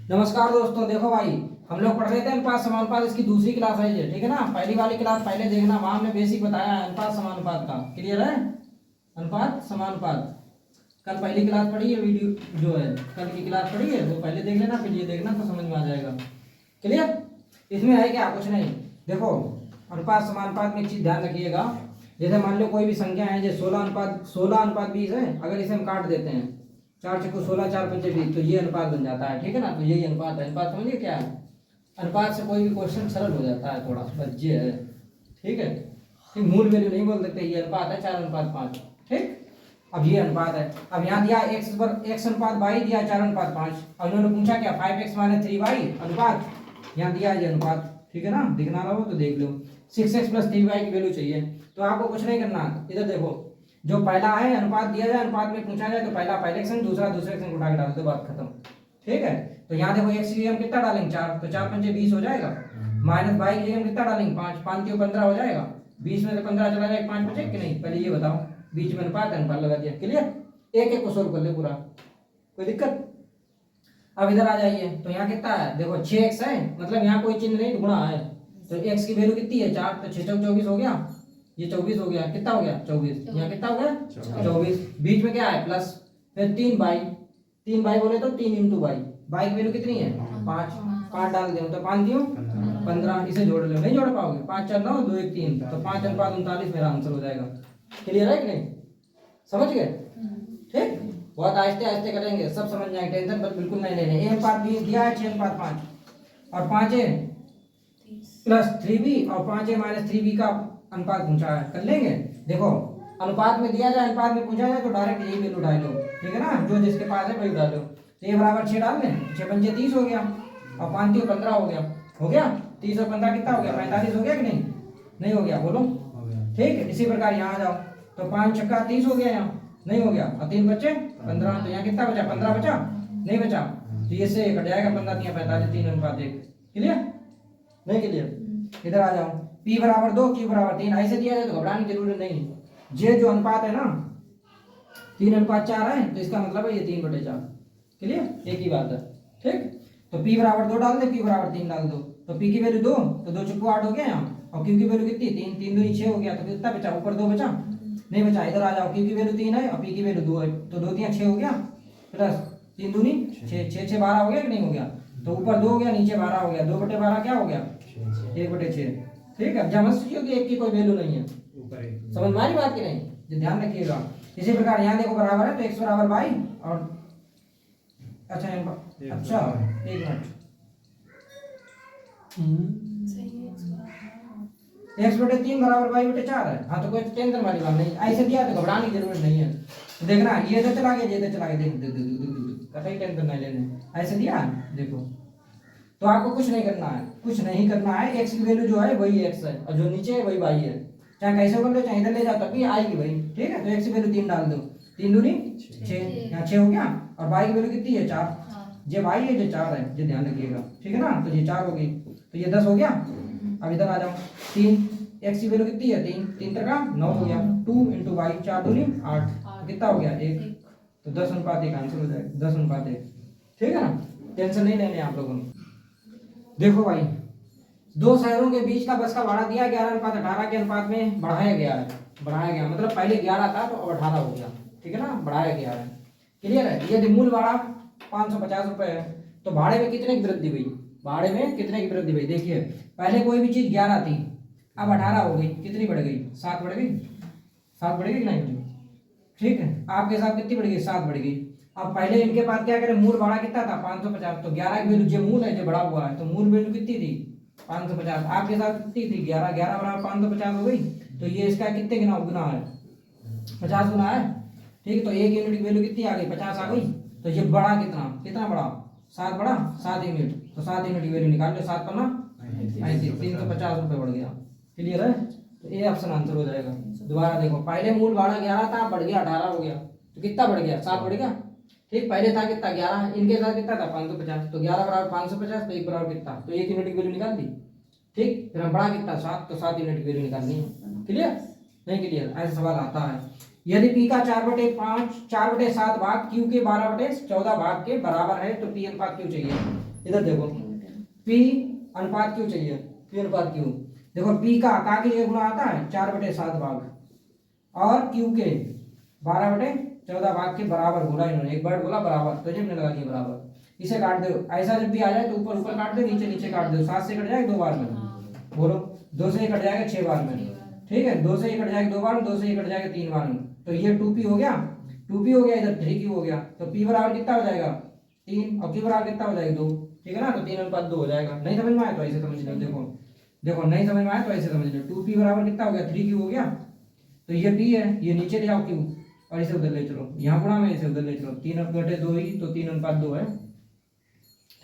नमस्कार दोस्तों, देखो भाई हम लोग पढ़ रहे थे अनुपात समानुपात, इसकी दूसरी क्लास है ये, ठीक है ना। पहली वाली क्लास पहले देखना, वहां हमने बेसिक बताया है अनुपात समानुपात का। क्लियर है? अनुपात समानुपात कल पहली क्लास पढ़ी है, वीडियो जो है कल की क्लास पढ़ी है वो पहले देख लेना, फिर ये देखना तो समझ में आ जाएगा। क्लियर? इसमें है क्या? कुछ नहीं। देखो अनुपात समानुपात में एक चीज ध्यान रखिएगा, जैसे मान लो कोई भी संख्या है, जैसे 16:20 है, अगर इसे हम काट देते हैं 4 चक्कू 16 4 पंचे 20, तो ये अनुपात बन जाता है, ठीक है ना। तो यही अनुपात है। अनुपात समझिए क्या है? अनुपात से कोई भी क्वेश्चन सरल हो जाता है थोड़ा, बस ये है, ठीक है। ठीक, मूल वैल्यू नहीं बोल सकते, ये अनुपात है 4:5। ठीक, अब ये अनुपात है। अब यहाँ दिया x अनुपात y दिया 4:5। अब उन्होंने पूछा क्या 5x - 3y अनुपात, यहाँ दिया ये अनुपात, ठीक है ना। दिखना रहा हो तो देख लो। 6x + 3y की वैल्यू चाहिए, तो आपको कुछ नहीं करना। इधर देखो, जो पहला है अनुपात दिया जाए, अनुपात में पूछा जाए तो पहला पहले सेक्शन, दूसरा दूसरे सेक्शन उठा के डाल दो, बात खत्म। ठीक है, तो यहाँ देखो x की जगह हम कितना डालेंगे 4, तो 4 पंचे 20 हो जाएगा। माइनस y की जगह हम कितना डालेंगे 5, 5 के 15 हो जाएगा। 20 में से 15 चला जाएगा, 5 बचे कि नहीं? पहले ये बताओ, बीच में अनुपात लगा दिया। क्लियर? एक एक को सोल्व कर ले पूरा, कोई दिक्कत? अब इधर आ जाइए, तो यहाँ कितना है देखो 6x है, मतलब यहाँ कोई चिन्ह नहीं, गुणा है, तो x की वैल्यू कितनी है 4, तो 6 चौक 24 हो गया, ये 24 हो गया, कितना हो गया 24, यहाँ कितना हो गया 24, बीच में क्या है प्लस, फिर 3 बाई बोले तो 3 × बाई, बाई की वैल्यू कितनी है 5, 5 डाल दो तो 5 दियो 15, इसे जोड़ लो, नहीं जोड़ पाओगे, 5 4 9 2 1 3, तो 5:39 मेरा आंसर हो जाएगा। क्लियर है कि नहीं? समझ गए? ठीक, बहुत आहिस्ते आहिस्ते करेंगे, सब समझ जाएंगे, टेंशन पर बिल्कुल नहीं लेने। a/b दिया है 6:5 और 5a + 3b और 5a - 3b का अनुपात पूछा है, कर लेंगे। देखो अनुपात में दिया जाए, अनुपात में पूछा जाए तो डायरेक्ट यही वैल्यू डाल लो, ठीक है ना, जो जिसके पास है वही डालो। तो ये बराबर 6 डाल दें, 6 पंचे 30 हो गया और 5 3 15 हो गया, हो गया 30 और 15 कितना हो गया 45 हो गया कि नहीं? नहीं हो गया, बोलो। ठीक है, इसी प्रकार यहाँ आ जाओ, तो 5 छक्का 30 हो गया, यहाँ नहीं हो गया, और 3 बच्चे 15, तो यहाँ कितना बचा 15 बचा, नहीं बचा, तो ये से कट जाएगा 15 3 45, 3:1। क्लियर? नहीं क्लियर? इधर आ जाओ, p = 2 q = 3, ऐसे दिया जाए तो घबराने की जरूरत नहीं। ये जो अनुपात है ना 3:4 है, तो इसका मतलब है ये 3/4। क्लियर? एक ही बात है। ठीक, तो p = 2 डाल दे, q = 3 डाल दो, तो p की वैल्यू 2, तो 2 चुक्कू 8 हो गया यहाँ, और q की वैल्यू कितनी 3, 3 दूनी 6 हो गया, तो कितना बचा ऊपर 2 बचा, नहीं बचा। इधर आ जाओ, q की वैल्यू 3 है और p की वैल्यू 2 है, तो 2 3 6 हो गया, प्लस 3 दूनी 6, 6 6 12 हो गया कि नहीं हो गया, तो ऊपर 2 हो गया नीचे 12 हो गया, 2/12 क्या हो गया 1/6। ठीक है, जब मत सोचिए कि एक की कोई वैल्यू नहीं है, समझ में आ रही बात की नहीं, ये ध्यान रखिएगा। इसी प्रकार यहाँ देखो बराबर है, तो x = y और अच्छा एक मिनट, x/3 = y/4 है। हाँ, तो कोई टेंशन वाली बात नहीं, ऐसे दिया तो घबराने की जरूरत नहीं है। तो देखना ये तो चला गया, ये तो चला गया, देख कहीं टेंशन नहीं लेने, ऐसे दिया देखो। तो आपको कुछ नहीं करना है, कुछ नहीं करना है, x की वैल्यू जो है वही x है और जो नीचे है वही y है, चाहे कैसे कर लो, चाहे इधर ले जाओ तब भी आएगी भाई। ठीक है, तो x की वैल्यू 3 डाल दो, 3 दूनी 6, यहाँ 6 हो गया, और y की वैल्यू कितनी है 4, ये y है ये 4 है, ये ध्यान रखिएगा, ठीक है ना। तो ये 4 हो गई, तो ये 10 हो गया। अब इधर आ जाओ, 3, x की वैल्यू कितनी है 3, 3 3 9 हो गया, 2 × y, 4 दूनी 8, तो कितना हो गया 1, तो 10:1 आंसर हो जाएगा, 10:1। ठीक है ना, टेंशन नहीं लेने आप लोगों ने। देखो भाई, दो शहरों के बीच का बस का भाड़ा दिया 11:18 के अनुपात में बढ़ाया गया है, बढ़ाया गया मतलब पहले 11 था तो अब 18 हो गया, ठीक है ना, बढ़ाया गया है। क्लियर है? यदि मूल भाड़ा 550 रुपए है, तो भाड़े में कितने की वृद्धि हुई, भाड़े में कितने की वृद्धि हुई? देखिए पहले कोई भी चीज 11 थी, अब 18 हो गई, कितनी बढ़ गई 7 बढ़ गई, 7 बढ़ेगी कि नहीं बढ़ेगी? ठीक है, आपके साथ कितनी बढ़ गई 7 बढ़ गई। अब पहले इनके पास क्या करें, मूल भाड़ा कितना था 550, तो 11 की वैल्यू जो मूल है जो बढ़ा हुआ है, तो मूल वैल्यू कितनी थी 550, आपके साथ कितनी थी 11, 11 = 550 हो गई, तो ये इसका कितने गुना है 50 गुना है। ठीक, तो 1 यूनिट की वैल्यू कितनी आ गई 50 आ गई, तो ये बढ़ा कितना, कितना बढ़ा 7 बढ़ा, 7 यूनिट, तो 7 यूनिट की वैल्यू निकाल लो, 7 पन्ना 350 रुपये बढ़ गया। क्लियर है? तो ये ऑप्शन आंसर हो जाएगा। दोबारा देखो, पहले मूल भाड़ा 11 था, बढ़ गया 18 हो गया, तो कितना बढ़ गया 7 बढ़ गया। ठीक, पहले था कितना 11, इनके साथ कितना था 550, तो 11 = 550, तो 1 = कितना, तो 1 यूनिट की वैल्यू निकाल दी। ठीक, फिर हम बढ़ा कितना 7, तो 7 यूनिट की वैल्यू निकालनी है। क्लियर? नहीं क्लियर? ऐसा सवाल आता है। यदि p का 4/7 भाग q के 12/14 भाग के बराबर है, तो p अनुपात q चाहिए। इधर देखो P अनुपात Q चाहिए, P अनुपात Q। देखो P का के लिए गुणा आता है 4/7 भाग और Q के 12/14 भाग के बराबर बोला इन्होंने, एक बार बोला बराबर तो जब ने लगा दिया बराबर। इसे काट दो, ऐसा जब भी आ जाए तो ऊपर ऊपर काट दो, नीचे नीचे काट दो। 7 से कट जाएगा 2 बार में, बोलो 2 से कट जाएगा 6 बार में, ठीक है। 2 से कट जाएगा 2 बार में, 2 से कट जाएगा 3 बार में। तो ये 2P हो गया, 2P हो गया, इधर 3Q हो गया। तो P बराबर कितना हो जाएगा 3 और Q बराबर कितना हो जाएगा 2, ठीक है ना। तो 3:2 हो जाएगा। नहीं समझ में आया तो ऐसे समझ लो, देखो देखो नहीं समझ में आया तो ऐसे समझ लो। 2P बराबर कितना हो गया 3Q हो गया। तो ये P है, ये नीचे ले जाओ Q और इसे उधर ले चलो, यहाँ गुणा में इसे उधर ले चलो। 3/2 ही तो 3:2 है,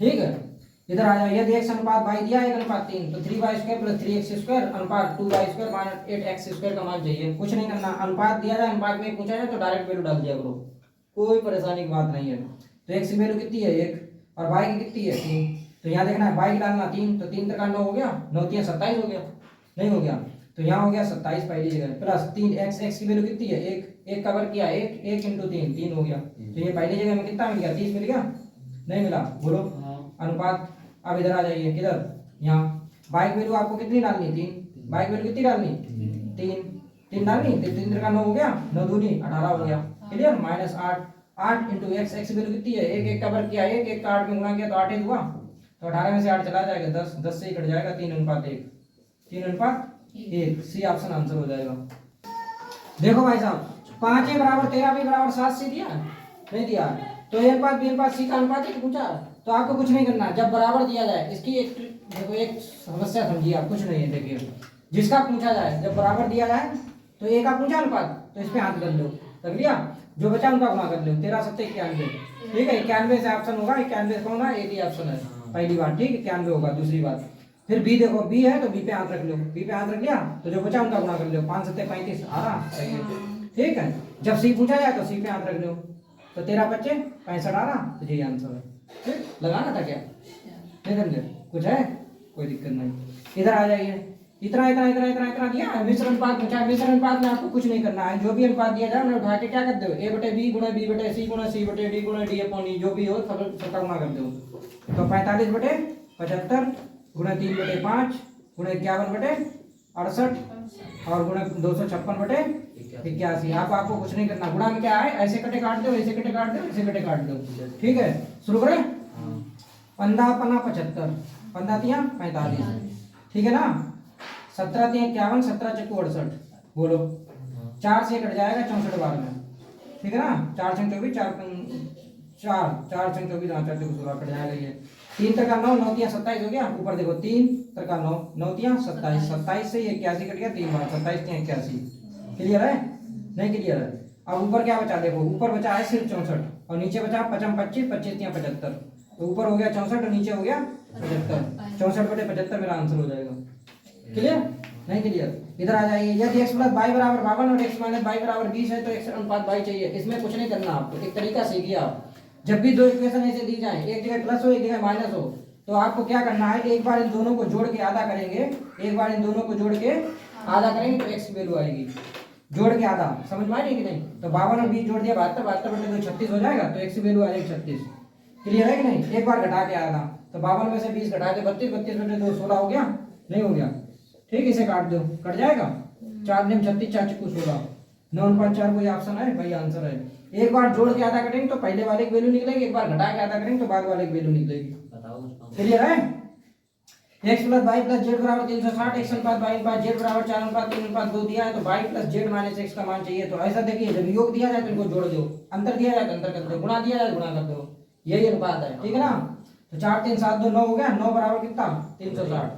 ठीक है। इधर आ जाओ, यदि x अनुपात y दिया है 1:3 तो 3y² + 3x² अनुपात 2y² - 8x² का मान चाहिए। कुछ नहीं करना, अनुपात दिया जाए, अनुपात में पूछा जाए तो डायरेक्ट वैल्यू डाल दिया करो, कोई परेशानी की बात नहीं है। तो x की वैल्यू कितनी है 1 और y की कितनी है 3। तो यहाँ देखना है y की डालना 3, तो 3 3 9 हो गया, 9 3 27 हो गया, नहीं हो गया। तो यहाँ हो गया 27 पहली जगह प्लस 3x की वैल्यू कितनी है 1 का वर्ग किया 1 1 × 3 3 हो गया। तो ये पहली जगह में कितना मिल गया 30 मिल गया, नहीं मिला, बोलो अनुपात। अब इधर आ जाइए, किधर यहाँ y की वैल्यू आपको कितनी डालनी 3, y की वैल्यू कितनी डालनी 3 डालनी, तो 3 3 9 हो गया, 9 दूनी 18 हो गया, क्लियर। -8 8 × x की वैल्यू कितनी है 1 1 का वर्ग किया 1 1 का 8 में गुणा किया तो 8 ही हुआ। तो 18 में से 8 चला जाएगा 10 10 से ही कट जाएगा 3:1 3:1 सी ऑप्शन आंसर हो जाएगा। देखो भाई साहब 5 a = 13 b = 7 c दिया नहीं दिया, तो a अनुपात b अनुपात c का अनुपात ही पूछा। तो आपको कुछ नहीं करना, जब बराबर दिया जाए इसकी एक देखो एक समस्या समझिए आप, कुछ नहीं है। देखिए जिसका पूछा जाए जब बराबर दिया जाए तो a का पूछा अनुपात तो इस पे हाथ कर लो, कर लिया, जो बचा उनका गुणा कर लो। 13 7 91, ठीक है। 91 से ऑप्शन होगा, 91 कौन है, एक ही ऑप्शन है पहली बात, ठीक है 91 होगा। दूसरी बात फिर b देखो, b है तो b पे हाथ रख लो, b पे हाथ रख लिया तो जो बचा उनका गुणा कर लो। 5 7 35 आ रहा सही है, ठीक है। जब c पूछा जाए तो c पे हाथ रख लो, तो 13 25 65 आ रहा, तो यही आंसर है। ठीक, लगाना था क्या, नहीं समझे, कुछ है कोई दिक्कत नहीं। इधर आ जाइए, इतना इतना इतना इतना इतना दिया है, मिश्र अनुपात पूछा है। मिश्र अनुपात में आपको कुछ नहीं करना है, जो भी अनुपात दिया जाए उन्हें उठा के क्या कर दो a/b × b/c × c/d × d/e, जो भी हो सबका गुणा कर दो। तो 45/75 × 3/5 × 51/68 और गुणा 256/81। आपको कुछ नहीं करना, गुणा में क्या है, ऐसे कटे काट दो, ऐसे कटे काट दो, ऐसे कटे काट दो, ठीक है। शुरू करें। 15 × 75 15 × 45, ठीक है ना। 17 × 51 17 × 68, बोलो 4 से कट जाएगा 64 बार में, ठीक है ना। 4 × 24 4 4 × 24 4 × 16 कट जाएगा। ये 3 3 9 9 3 27 हो गया। ऊपर देखो 3 3 9 9 3 27 27 से 81 कट गया 3 बार, 27 3 81। क्लियर है, नहीं क्लियर है। अब ऊपर क्या बचा, देखो ऊपर बचा है सिर्फ 64 और नीचे बचा 55 25 25 3 75। तो ऊपर हो गया 64 और नीचे हो गया 75, 64/75 मेरा आंसर हो जाएगा। क्लियर, नहीं क्लियर। इधर आ जाइए, यदि x + y = 52 और x - y = 20 है तो x अनुपात y चाहिए। इसमें कुछ नहीं करना, आपको एक तरीका सीखिए आप। जब भी दो इक्वेशन ऐसे दी जाए, एक जगह प्लस हो एक जगह माइनस हो, तो आपको क्या करना है, एक बार इन दोनों को जोड़ के आधा करेंगे, एक बार इन दोनों को जोड़ के आधा करेंगे तो x की वैल्यू आएगी, जोड़ के आधा। समझ में आई कि नहीं। तो 52 और 20 जोड़ दिया 72 72/2 36 हो जाएगा, तो x की वैल्यू आ जाएगी 36। क्लियर है कि नहीं। एक बार घटा के आधा, तो 52 में से 20 घटा के 32 32/2 16 हो गया, नहीं हो गया, ठीक। इसे काट दो, कट जाएगा। 4 नियम 36 4 × 16 9:4 कोई ऑप्शन है भाई, आंसर है। एक बार जोड़ के आधा करेंगे तो पहले वाले की वैल्यू निकलेगी, एक बार घटा के आधा करेंगे तो बाद वाले की वैल्यू निकलेगी। क्लियर है। x + y + z = 360, x अनुपात y अनुपात z = 4:3:2 दिया है, तो y + z - x का मान चाहिए। तो ऐसा देखिए, जब योग दिया जाए तो इनको जोड़ दो, अंतर दिया जाए तो अंतर कर दो, गुणा दिया जाए गुणा कर दो, यही अनुपात है, ठीक है ना। तो 4 3 7 2 9 हो गया, 9 = कितना 360।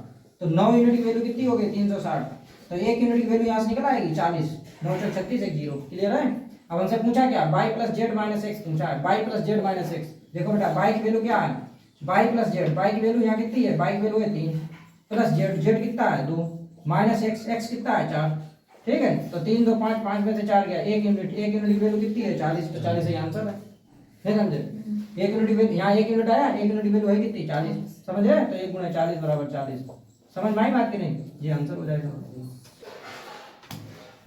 तो 9 यूनिट की वैल्यू कितनी हो गई 360, तो 1 यूनिट की वैल्यू यहाँ से निकल आएगी 40, 9 × 36 1 0। क्लियर है। अब हमसे पूछा क्या, y + z - x पूछा है, y + z - x। देखो बेटा y की वैल्यू क्या है, y + z, y की वैल्यू यहाँ कितनी है, y की वैल्यू है 3 प्लस z कितना है 2 माइनस x कितना है 4, ठीक है। तो 3 2 5 5 में से 4 गया, 1 यूनिट की वैल्यू कितनी है 40, तो 40 ही आंसर है, नहीं समझे। 1 यूनिट की वैल्यू यहाँ 1 यूनिट आया, 1 यूनिट की वैल्यू है कितनी 40, समझ रहे। तो 1 × 40 = 40। समझ में आई बात कि नहीं, ये आंसर हो जाएगा।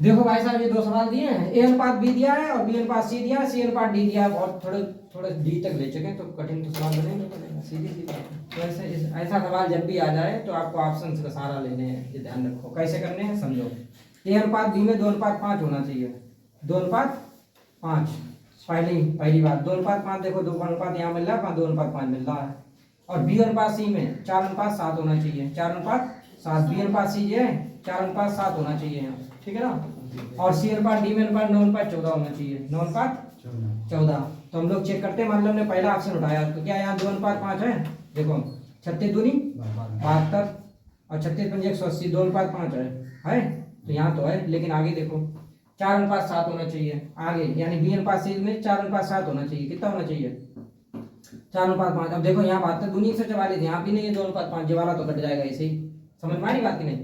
देखो भाई साहब, ये 2 सवाल दिए हैं, a अनुपात b दिया है और b अनुपात c दिया है, c अनुपात d दिया है। और थोड़ा डी तक ले चुके तो कठिन तो सवाल बने नहीं पड़ेगा, सीधी सी बात है। तो ऐसा सवाल जब भी आ जाए तो आपको ऑप्शन का सहारा लेने हैं, ये ध्यान रखो। कैसे करने हैं समझो। ए अनुपात बी में 2:5 होना चाहिए, 2:5। पहली बात 2:5 देखो, 2:5 यहाँ मिल रहा है, 2:5 मिल रहा है। और बी अनुपात सी में 4:7 होना चाहिए, 4:7। बी अनुपात सी ये 4:7 होना चाहिए यहाँ, ठीक है ना। और सी अनुपात डी में अनुपात 9:14 होना चाहिए, 9:14। तो हम लोग चेक करते हैं, मान लो हमने पहला ऑप्शन उठाया तो क्या यहाँ 2:5 है, देखो 36 दूनी 72 और 36 पंजे 180, 2:5 है तो यहाँ तो है। लेकिन आगे देखो 4:7 होना चाहिए आगे, यानी बी अनुपात सी में 4:7 होना चाहिए। कितना होना चाहिए 4:5। अब देखो यहाँ 72 दूनी 144, यहाँ भी नहीं है 2:5, ये वाला तो कट जाएगा ऐसे ही। समझ में आई बात की नहीं,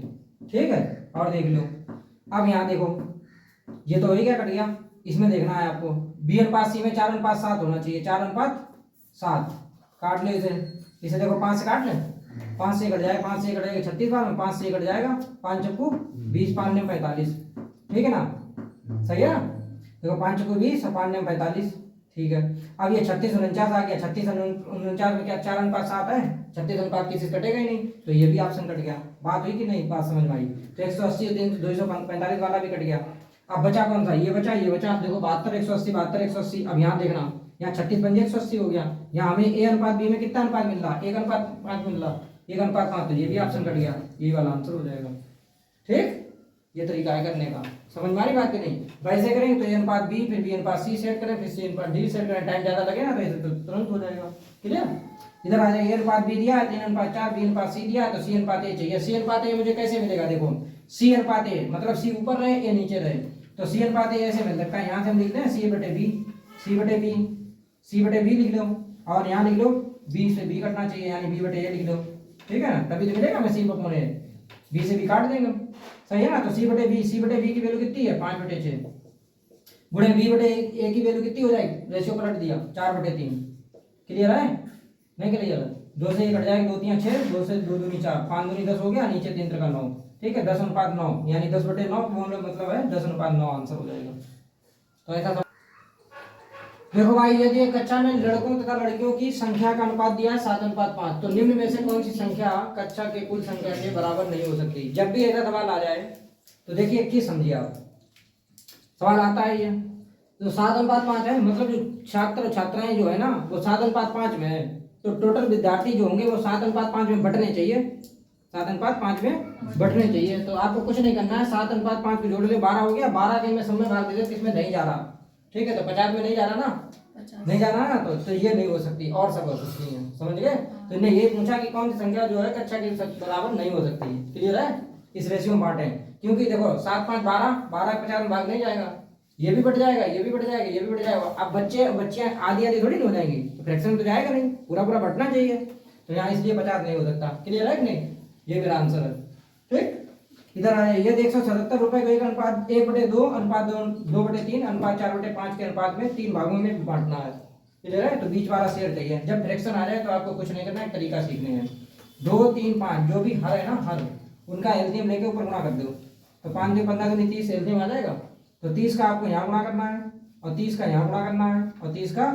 ठीक है। और देख लो अब यहाँ देखो, ये तो वही क्या कट गया, इसमें देखना है आपको बी अनुपात सी में 4:7 होना चाहिए, 4:7। काट ले इसे देखो 5 से काट ले, 5 से कट जाएगा, 5 से कट जाएगा 36 बार में, 5 से कट जाएगा 5 चक्कू 20, 5 ने 45, ठीक है ना, सही है ना। देखो 5 चक्कू 20 और 5 ने 45, ठीक है। अब ये 36 49 आ गया, 36 49 में क्या 4:7 है, 36 अनुपात किसी से कटेगा ही नहीं, तो ये भी ऑप्शन कट गया। बात हुई कि नहीं, बात समझ में आई। तो 180 245 वाला भी कट गया। अब बचा कौन सा, ये बचा। अब देखो 72 180 72 180। अब यहाँ देखना, यहाँ 36 पंजे 180 हो गया। यहाँ हमें ए अनुपात बी में कितना अनुपात मिल रहा, 1:5 मिल रहा, 1:5, तो ये भी ऑप्शन कट गया, ये वाला आंसर हो जाएगा। ठीक, ये तरीका है करने का। समझ में आ रही बात की नहीं। वैसे करेंगे तो ए अनुपात बी, फिर बी अनुपात सी सेट करें, फिर सी अनुपात डी सेट करें, टाइम ज्यादा लगे ना तो ऐसे तो तुरंत हो जाएगा। क्लियर। इधर आ जाए, ए अनुपात बी दिया है 3:4, बी अनुपात सी दिया है तो सी अनुपात ए चाहिए। सी अनुपात ए मुझे कैसे मिलेगा, देखो सी अनुपात ए मतलब सी ऊपर रहे ए नीचे रहे, तो सी अनुपात ए ऐसे मिल सकता है। यहाँ से हम लिखते हैं सी बटे बी, सी बटे बी लिख लो, और यहाँ लिख लो बी से बी कटना चाहिए, यानी बी बटे ए लिख लो, ठीक है ना, तभी तो मिलेगा। मैं सी बटे ए, बी से बी काट देंगे, सही है ना। तो सी बटे बी की वैल्यू कितनी है 5/6 गुणे बी बटे ए की वैल्यू कितनी हो जाएगी, रेशियो पलट दिया 4/3। क्लियर है, नहीं क्लियर है। 2 से 1 कट जाएगा, 2 3 6, 2 से 2 दूनी 4, 5 दूनी 10 हो गया, नीचे 3 का 9, ठीक है। 10:9 यानी 10/9 मतलब है 10:9 आंसर हो जाएगा। तो ऐसा देखो भाई, यदि एक कक्षा में लड़कों तथा लड़कियों की संख्या का अनुपात दिया है 7:5, तो निम्न में से कौन सी संख्या कक्षा के कुल संख्या के बराबर नहीं हो सकती। जब भी ऐसा सवाल आ जाए तो देखिए एक चीज समझिए आप, सवाल आता है ये तो 7:5 है, मतलब जो छात्र छात्राएं जो है ना वो 7:5 में है, तो टोटल विद्यार्थी जो होंगे वो 7:5 में बंटने चाहिए, 7:5 में बंटने चाहिए। तो आपको कुछ नहीं करना है, 7:5 को जोड़ ले, 12 हो गया, 12 के में सब में भाग दे दो, किसमें नहीं जा रहा, ठीक है। तो 50 में नहीं जा रहा ना, नहीं जा रहा ना, तो ये नहीं हो सकती, और सब हो सकती है, समझ गए। तो इन्हें ये पूछा कि कौन सी संख्या जो है कक्षा के बराबर नहीं हो सकती। क्लियर है, इस रेशियो में बांटे, क्योंकि देखो 7 5 12, 12 50 में भाग नहीं जाएगा, ये भी बढ़ जाएगा, ये भी बढ़ जाएगा, ये भी बढ़ जाएगा। अब बच्चियां आधी आधी थोड़ी हो जाएंगी, तो फ्रैक्शन तो जाएगा नहीं, पूरा पूरा बढ़ना चाहिए। तो यहाँ इसलिए 50 नहीं हो सकता। क्लियर है कि नहीं, ये मेरा आंसर है। ठीक, इधर आए, ये 177 रुपए को 1:2 1/2 अनुपात 2/3 अनुपात 4/5 के अनुपात में 3 भागों में बांटना है। क्लियर है, तो बीच वाला शेयर चाहिए। जब फ्रैक्शन आ जाए तो आपको कुछ नहीं करना है, तरीका सीखने हैं। 2 3 5 जो भी हर है ना, हर उनका एलसीएम लेके ऊपर गुणा कर दो, तो 5 2 15 दूनी 30 एलसीएम आ जाएगा। तो 30 का आपको यहाँ गुणा करना है, और 30 का यहाँ गुणा करना है, और 30 का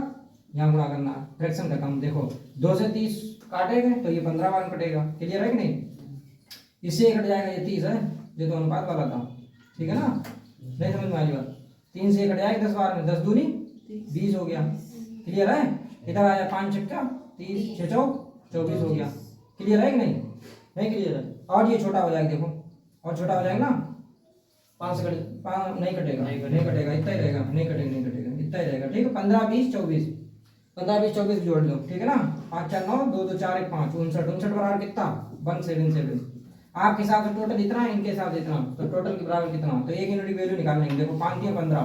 यहाँ गुणा करना है। फ्रैक्शन खत्म। देखो 2 से 30 काटेंगे तो ये 15 बार कटेगा। क्लियर है कि नहीं, इससे कट जाएगा, ये 30 है जो तो अनुपात वाला था, ठीक है ना, नहीं समझ में आई बात। 3 से कट जाएगा 10 बार में, 10 दूनी 20 हो गया। क्लियर है, इधर आया 5 छक्का 30 6 चौक 24 हो गया। क्लियर है कि नहीं, नहीं क्लियर है। और ये छोटा हो जाएगा, देखो और छोटा हो जाएगा ना, 5 से नहीं कटेगा, नहीं कटेगा, इतना ही रहेगा, नहीं कटेगा, इतना ही रहेगा, ठीक है। 15 20 24 15 20 24 जोड़ लो, ठीक है ना। 5 4 9 2 2 4 1 5 59 बराबर कितना 177। आपके हिसाब से टोटल इतना है, इनके हिसाब से इतना, तो टोटल के बराबर कितना, तो एक यूनिट वैल्यू निकालेंगे। देखो 5 3 15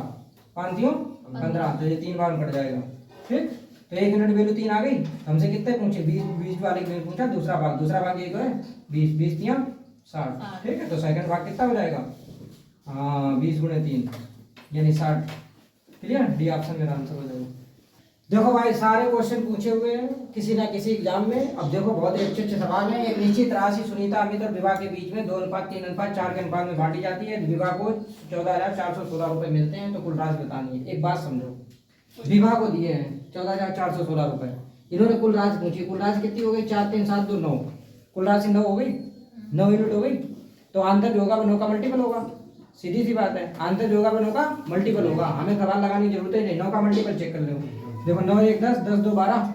5 3 15, तो ये 3 बार कट जाएगा। ठीक, तो एक यूनिट वैल्यू 3 आ गई। हमसे कितने पूछे, 20 वाले के पूछा, दूसरा भाग ये है 20 20 3 60। ठीक है, तो सेकंड भाग कितना हो जाएगा, हाँ 20 × 3 यानी 60। क्लियर, डी ऑप्शन मेरा आंसर हो जाएगा। देखो भाई सारे क्वेश्चन पूछे हुए हैं किसी ना किसी एग्जाम में। अब देखो बहुत ही अच्छे सवाल हैं। एक निश्चित राशि सुनीता अमित और विभा के बीच में 2:3:4 के अनुपात में बांटी जाती है। विभा को 14,416 रुपए मिलते हैं, तो कुल राशि बतानी है। एक बात समझो, विभा को दिए हैं 14,416 रुपए। इन्होंने कुल राशि पूछी, कुल राशि कितनी हो गई? 4 3 7 2 9, कुल राशि 9 हो गई, 9 यूनिट हो गई। तो आंतर जो होगा वो 9 का मल्टीपल होगा, सीधी सी बात है, आंतर जो होगा वो 9 का मल्टीपल होगा, हमें सवाल लगाने की जरूरत ही नहीं, 9 का मल्टीपल चेक कर लो। देखो 9 1 10, 10 2 12,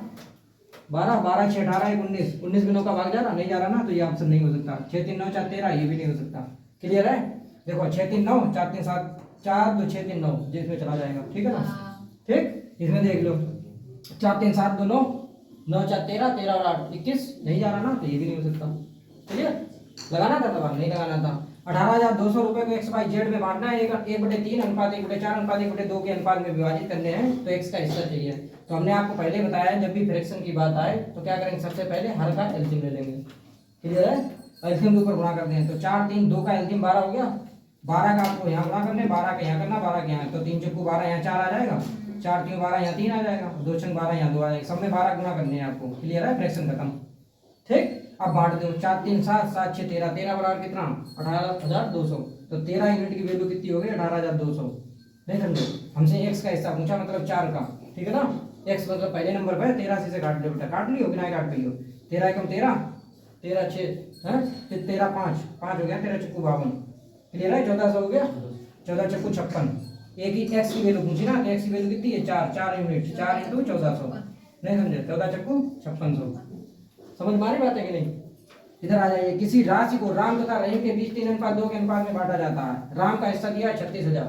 12 12 6 18 1 19, 19 में 9 का भाग जा रहा नहीं जा रहा ना, तो ये ऑप्शन नहीं हो सकता। 6 3 9 4 13, ये भी नहीं हो सकता। क्लियर है? देखो 6 3 9 4 3 7 4 2 6 3 9, जिसमें चला जाएगा, ठीक है ना? ठीक, इसमें देख लो 4 3 7 2 9, 9 4 13, 13 और 8 21, नहीं जा रहा ना, तो ये भी नहीं हो सकता। क्लियर? लगाना था सवाल, नहीं लगाना था। 18,200 रुपए को एक्स वाई जेड में बांटना है, 1/3 अनुपात 1/4 अनुपात 1/2 के अनुपात में विभाजित करने हैं, तो एक्स का हिस्सा चाहिए। तो हमने आपको पहले बताया जब भी फ्रैक्शन की बात आए तो क्या करेंगे, सबसे पहले हर का एलसीएम ले लेंगे। क्लियर है? एलसीएम के ऊपर गुणा करते हैं, तो 4 3 2 का एलसीएम 12 हो गया, 12 का आपको यहाँ गुणा करना है, 12 का यहाँ करना, 12 के यहाँ, तो 3 चक्कू 12 यहाँ 4 आ जाएगा, 4 3 12 यहाँ 3 आ जाएगा, 2 छंग 12 यहाँ 2 आ जाएगा, सब में 12 गुणा करने हैं आपको। क्लियर है? फ्रैक्शन खत्म। ठीक, अब बांट दो, 4 3 7 7 6 13, 13 बराबर कितना? 18,200। तो 13 यूनिट की वैल्यू कितनी हो गई? 18,200। नहीं समझे? हमसे एक्स का हिस्सा पूछा, मतलब 4 का, ठीक है ना? एक्स मतलब पहले नंबर पर 13 से काट लियो बेटा, काट लियो कि नहीं काट लियो? 13 एकम 13, 13 6 है, 13 5 5 हो गया, 13 चक्कू 52। क्लियर है? 1400 हो गया, 14 चक्कू 56। एक ही एक्स की वैल्यू पूछी ना, तो एक्स की वैल्यू कितनी है? 4 यूनिट, 4 × 1400। नहीं समझे? 14 चक्कू 5600। समझ में आ रही बात है कि नहीं? इधर आ जाइए। किसी राशि को राम तथा रहीम के बीच 3:2 के अनुपात में बांटा जाता है। राम का हिस्सा दिया 36,000,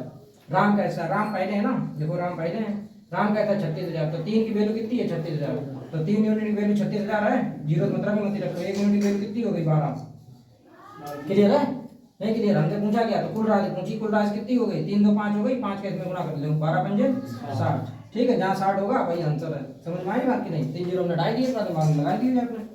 राम का हिस्सा, राम पहले है ना, देखो राम पहले है, राम का हिस्सा 36,000, तो 3 की वैल्यू कितनी है? 36,000, तो 3 यूनिट की वैल्यू 36,000 है, जीरो मतलब ही मत रखो, 1 यूनिट की वैल्यू कितनी हो गई? 12। क्लियर है? नहीं क्लियर? हमसे पूछा गया तो कुल राशि पूछी, कुल राशि कितनी हो गई? 3 2 5 हो गई, 5 के इसमें गुणा कर लो, 12 पंजे 60। ठीक है, जहाँ 60 होगा वही आंसर है। समझ में आई बात की नहीं? 3 जीरो हमने डाल दिए, दिमाग में लगा दिए आपने।